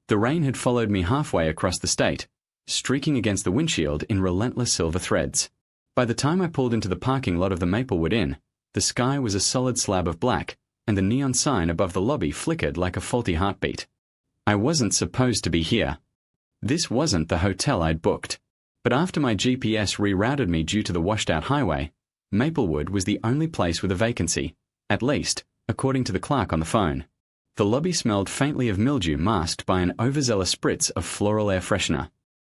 The rain had followed me halfway across the state, streaking against the windshield in relentless silver threads. By the time I pulled into the parking lot of the Maplewood Inn, the sky was a solid slab of black, and the neon sign above the lobby flickered like a faulty heartbeat. I wasn't supposed to be here. This wasn't the hotel I'd booked. But after my GPS rerouted me due to the washed-out highway, Maplewood was the only place with a vacancy, at least, according to the clerk on the phone. The lobby smelled faintly of mildew masked by an overzealous spritz of floral air freshener.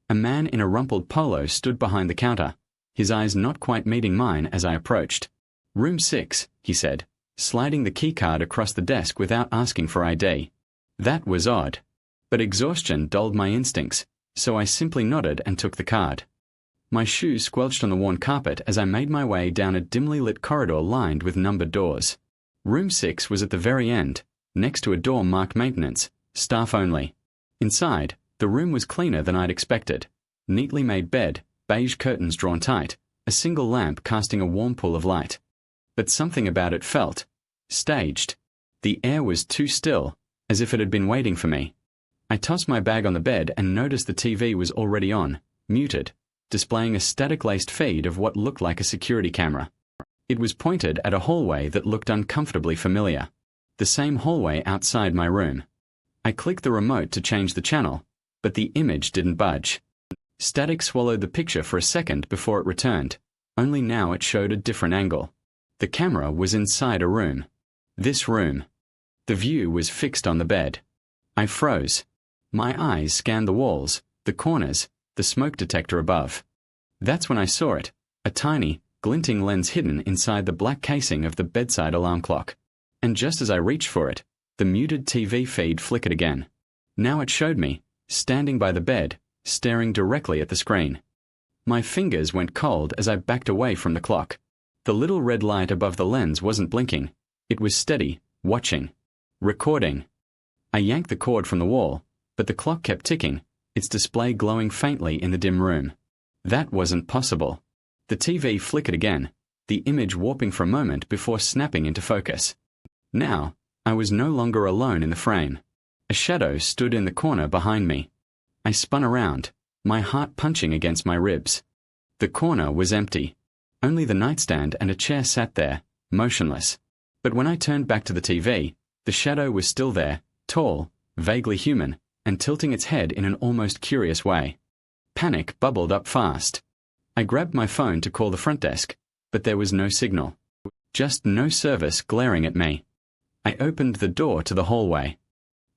A man in a rumpled polo stood behind the counter, his eyes not quite meeting mine as I approached. "Room 6, he said, sliding the keycard across the desk without asking for ID. That was odd. But exhaustion dulled my instincts, so I simply nodded and took the card. My shoes squelched on the worn carpet as I made my way down a dimly lit corridor lined with numbered doors. Room 6 was at the very end, next to a door marked maintenance, staff only. Inside, the room was cleaner than I'd expected. Neatly made bed, beige curtains drawn tight, a single lamp casting a warm pool of light. But something about it felt staged. The air was too still, as if it had been waiting for me. I tossed my bag on the bed and noticed the TV was already on, muted, displaying a static-laced feed of what looked like a security camera. It was pointed at a hallway that looked uncomfortably familiar. The same hallway outside my room. I clicked the remote to change the channel, but the image didn't budge. Static swallowed the picture for a second before it returned, only now it showed a different angle. The camera was inside a room. This room. The view was fixed on the bed. I froze. My eyes scanned the walls, the corners, the smoke detector above. That's when I saw it, a tiny, glinting lens hidden inside the black casing of the bedside alarm clock. And just as I reached for it, the muted TV feed flickered again. Now it showed me, standing by the bed, staring directly at the screen. My fingers went cold as I backed away from the clock. The little red light above the lens wasn't blinking. It was steady, watching, recording. I yanked the cord from the wall, but the clock kept ticking, its display glowing faintly in the dim room. That wasn't possible. The TV flickered again, the image warping for a moment before snapping into focus. Now, I was no longer alone in the frame. A shadow stood in the corner behind me. I spun around, my heart punching against my ribs. The corner was empty. Only the nightstand and a chair sat there, motionless. But when I turned back to the TV, the shadow was still there, tall, vaguely human, and tilting its head in an almost curious way. Panic bubbled up fast. I grabbed my phone to call the front desk, but there was no signal. Just no service glaring at me. I opened the door to the hallway.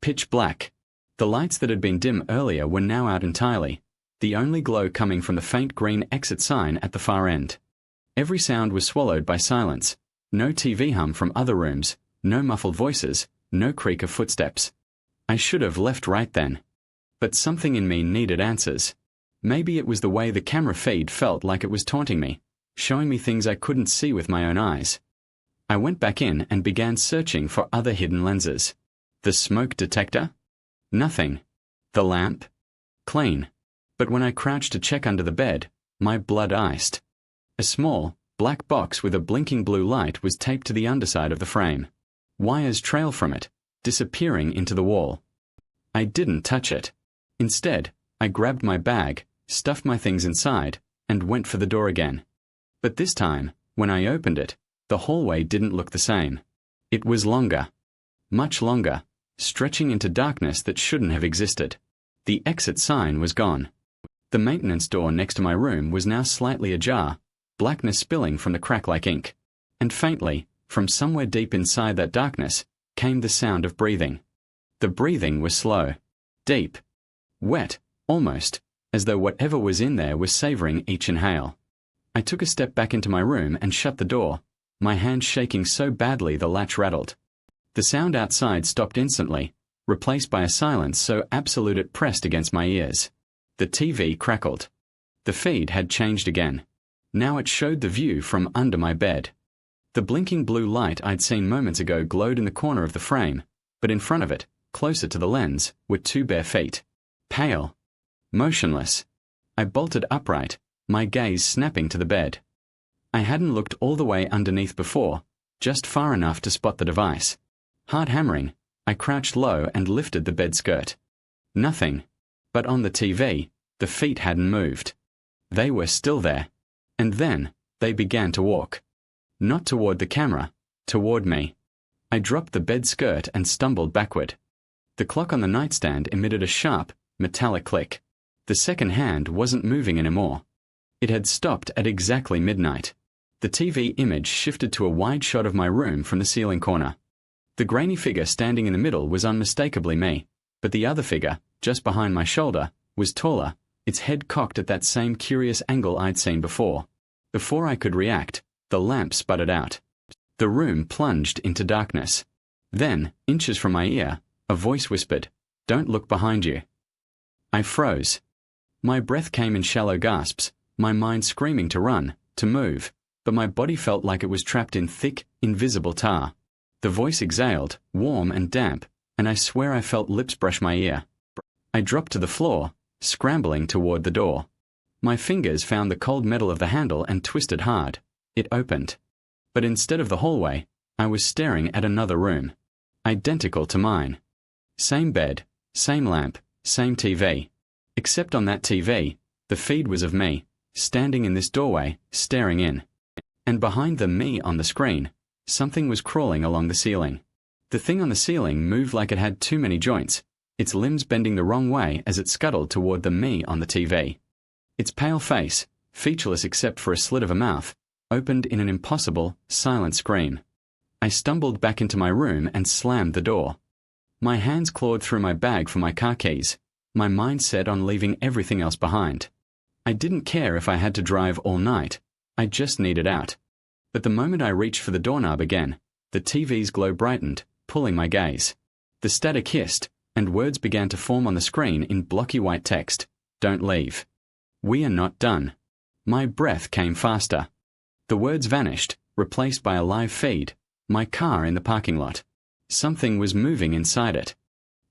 Pitch black. The lights that had been dim earlier were now out entirely, the only glow coming from the faint green exit sign at the far end. Every sound was swallowed by silence. No TV hum from other rooms, no muffled voices, no creak of footsteps. I should have left right then. But something in me needed answers. Maybe it was the way the camera feed felt like it was taunting me, showing me things I couldn't see with my own eyes. I went back in and began searching for other hidden lenses. The smoke detector? Nothing. The lamp? Clean. But when I crouched to check under the bed, my blood iced. A small, black box with a blinking blue light was taped to the underside of the frame. Wires trailed from it, disappearing into the wall. I didn't touch it. Instead, I grabbed my bag, stuffed my things inside, and went for the door again. But this time, when I opened it, the hallway didn't look the same. It was longer. Much longer, stretching into darkness that shouldn't have existed. The exit sign was gone. The maintenance door next to my room was now slightly ajar, blackness spilling from the crack like ink. And faintly, from somewhere deep inside that darkness, came the sound of breathing. The breathing was slow, deep, wet, almost, as though whatever was in there was savoring each inhale. I took a step back into my room and shut the door, my hand shaking so badly the latch rattled. The sound outside stopped instantly, replaced by a silence so absolute it pressed against my ears. The TV crackled. The feed had changed again. Now it showed the view from under my bed. The blinking blue light I'd seen moments ago glowed in the corner of the frame, but in front of it, closer to the lens, were two bare feet. Pale. Motionless. I bolted upright, my gaze snapping to the bed. I hadn't looked all the way underneath before, just far enough to spot the device. Hard hammering, I crouched low and lifted the bed skirt. Nothing. But on the TV, the feet hadn't moved. They were still there. And then, they began to walk. Not toward the camera, toward me. I dropped the bed skirt and stumbled backward. The clock on the nightstand emitted a sharp, metallic click. The second hand wasn't moving anymore. It had stopped at exactly midnight. The TV image shifted to a wide shot of my room from the ceiling corner. The grainy figure standing in the middle was unmistakably me, but the other figure, just behind my shoulder, was taller, its head cocked at that same curious angle I'd seen before. Before I could react, the lamp sputtered out. The room plunged into darkness. Then, inches from my ear, a voice whispered, "Don't look behind you." I froze. My breath came in shallow gasps, my mind screaming to run, to move, but my body felt like it was trapped in thick, invisible tar. The voice exhaled, warm and damp, and I swear I felt lips brush my ear. I dropped to the floor, scrambling toward the door. My fingers found the cold metal of the handle and twisted hard. It opened. But instead of the hallway, I was staring at another room. Identical to mine. Same bed, same lamp, same TV. Except on that TV, the feed was of me, standing in this doorway, staring in. And behind the me on the screen, something was crawling along the ceiling. The thing on the ceiling moved like it had too many joints, its limbs bending the wrong way as it scuttled toward the me on the TV. Its pale face, featureless except for a slit of a mouth, opened in an impossible, silent scream. I stumbled back into my room and slammed the door. My hands clawed through my bag for my car keys, my mind set on leaving everything else behind. I didn't care if I had to drive all night, I just needed out. But the moment I reached for the doorknob again, the TV's glow brightened, pulling my gaze. The static hissed, and words began to form on the screen in blocky white text. "Don't leave. We are not done." My breath came faster. The words vanished, replaced by a live feed, my car in the parking lot. Something was moving inside it.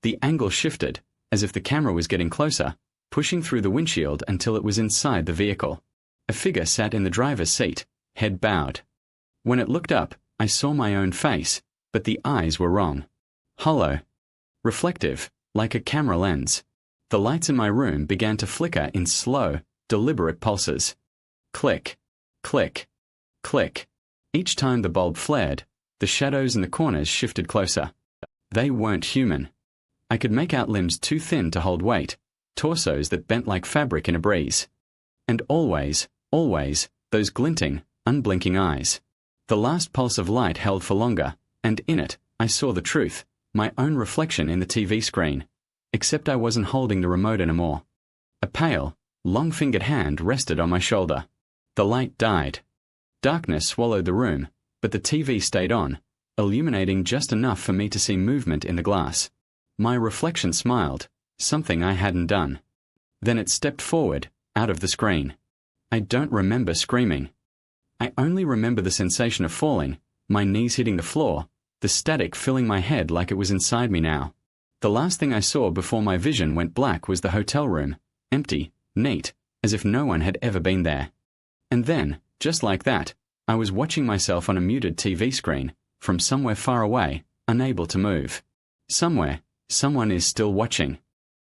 The angle shifted, as if the camera was getting closer, pushing through the windshield until it was inside the vehicle. A figure sat in the driver's seat, head bowed. When it looked up, I saw my own face, but the eyes were wrong. Hollow. Reflective, like a camera lens. The lights in my room began to flicker in slow, deliberate pulses. Click, click, click. Each time the bulb flared, the shadows in the corners shifted closer. They weren't human. I could make out limbs too thin to hold weight, torsos that bent like fabric in a breeze. And always, always, those glinting, unblinking eyes. The last pulse of light held for longer, and in it, I saw the truth, my own reflection in the TV screen. Except I wasn't holding the remote anymore. A pale, long-fingered hand rested on my shoulder. The light died. Darkness swallowed the room, but the TV stayed on, illuminating just enough for me to see movement in the glass. My reflection smiled, something I hadn't done. Then it stepped forward, out of the screen. I don't remember screaming. I only remember the sensation of falling, my knees hitting the floor, the static filling my head like it was inside me now. The last thing I saw before my vision went black was the hotel room, empty, neat, as if no one had ever been there. And then, just like that, I was watching myself on a muted TV screen, from somewhere far away, unable to move. Somewhere, someone is still watching.